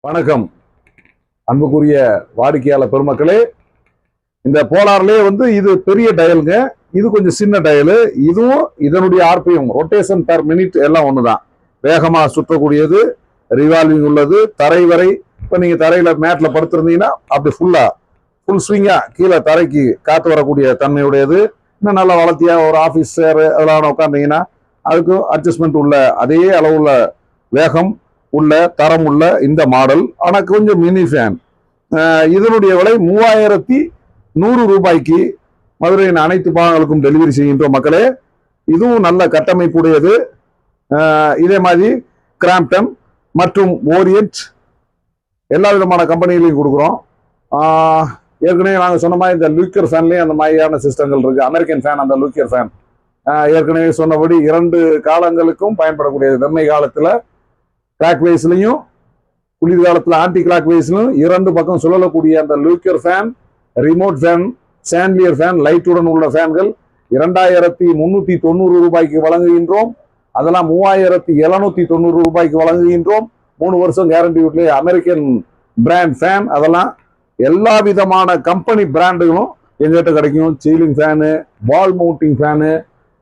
வணக்கம் அன்புக்குரிய வாடிக்கையாளர் பெருமக்களே. இந்த போலார்லயே இது பெரிய டயலுங்க, இது கொஞ்சம் சின்ன டயலு. இதுவும் இதனுடைய ஆர்பிஎம் ரொட்டேஷன் பெர் மினிட் எல்லாம் ஒண்ணுதான். வேகமா சுற்றக்கூடியது, ரிவால்விங் உள்ளது, தரை வரை. இப்ப நீங்க தரையில மேட்ல படுத்திருந்தீங்கன்னா அப்படி ஃபுல் ஸ்விங்கா கீழே தரைக்கு காத்து வரக்கூடிய தன்மையுடையது. இன்னும் நல்லா வளர்த்தியா ஒரு ஆபீஸ் சேர் அதெல்லாம் உட்காந்தீங்கன்னா அதுக்கும் அட்ஜஸ்ட்மெண்ட் உள்ள அதே அளவுள்ள வேகம் உள்ள தரம் உள்ள இந்த மாடல். ஆனா கொஞ்சம் மினி ஃபேன். இதனுடைய விலை 3100 ரூபாய்க்கு மதுரையின் அனைத்து பாகங்களுக்கும் டெலிவரி செய்கின்றோம் மக்களே. இதுவும் நல்ல கட்டமைப்புடையது. இதே மாதிரி கிராம்ப்டன் மற்றும் ஓரியன்ட் எல்லா விதமான கம்பெனிகளையும் கொடுக்குறோம். ஏற்கனவே நாங்கள் சொன்ன மாதிரி இந்த லூக்கர் ஃபேன்லேயும் அந்த மாதிரியான சிஸ்டங்கள் இருக்கு. அமெரிக்கன் ஃபேன், அந்த லூக்கர் ஃபேன் ஏற்கனவே சொன்னபடி 2 காலங்களுக்கும் பயன்படக்கூடியது. வெம்மை காலத்தில் கிளாக் வைஸ்லையும், குளிர்காலத்தில் ஆன்டி கிளாக் வைஸ்லையும் 2 பக்கம் சுழலக்கூடிய அந்த லூக்கர் fan, remote fan, chandelier fan, லைட்டுடன் உள்ள ஃபேன்கள் 2390 ரூபாய்க்கு வழங்குகின்றோம். அதெல்லாம் 3790 ரூபாய்க்கு வழங்குகின்றோம். 3 வருஷம் கேரண்டி வீட்லேயே அமெரிக்கன் பிராண்ட் ஃபேன். அதெல்லாம் எல்லா விதமான கம்பெனி பிராண்டுகளும் எங்கிட்ட கிடைக்கும். Ceiling fan, wall mounting fan,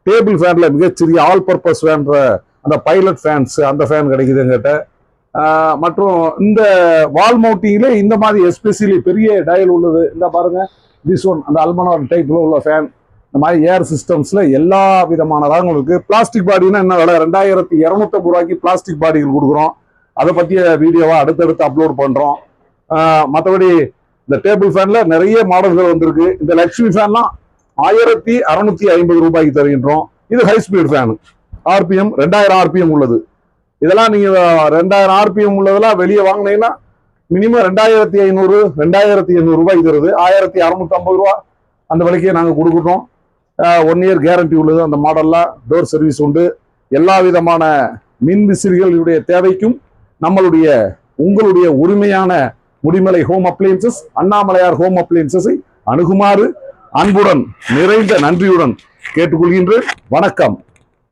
table ஃபேன்ல மிகச்சிறிய ஆல் பர்பஸ் ஃபேன்ற அந்த பைலட் ஃபேன்ஸ், அந்த ஃபேன் கிடைக்குது எங்கிட்ட. மற்றும் இந்த வால் மவுண்டிங்ல இந்த மாதிரி எஸ்பெஷலி பெரிய டயல் உள்ளது. இந்த பாருங்க, திஸ் ஒன் அந்த அல்மனார் டைப்ல உள்ள ஃபேன். இந்த மாதிரி ஏர் சிஸ்டம்ஸ்ல எல்லா விதமான ரகங்களும் இருக்கு. பிளாஸ்டிக் பாடினா என்ன விலை? 2250 ரூபாய்க்கு பிளாஸ்டிக் பாடிகள் கொடுக்குறோம். அதை பற்றிய வீடியோவா அடுத்தடுத்து அப்லோட் பண்றோம். மற்றபடி இந்த டேபிள் ஃபேன்ல நிறைய மாடல்கள் வந்திருக்கு. இந்த லக்ஷ்மி ஃபேன்லாம் 1650 ரூபாய்க்கு தருகின்றோம். இது high speed fan, RPM 2000 RPM உள்ளது. இதெல்லாம் நீங்க 2000 ஆர்பிஎம் உள்ளதெல்லாம் வெளியே வாங்கினீங்கன்னா மினிமம் 2500 2800 ரூபாய் தருது. 1650 ரூபா அந்த விலைக்கே நாங்கள் கொடுக்குறோம். 1 இயர் கேரண்டி உள்ளது. அந்த மாடல்லாம் டோர் சர்வீஸ் உண்டு. எல்லா விதமான மின் விசிறிகளுடைய தேவைக்கும் நம்மளுடைய உங்களுடைய உரிமையான முடிமலை ஹோம் அப்ளையன்சஸ், அண்ணாமலையார் ஹோம் அப்ளையன்சஸை அணுகுமாறு அன்புடன் நிறைந்த நன்றியுடன் கேட்டுக்கொள்கின்றேன். வணக்கம்.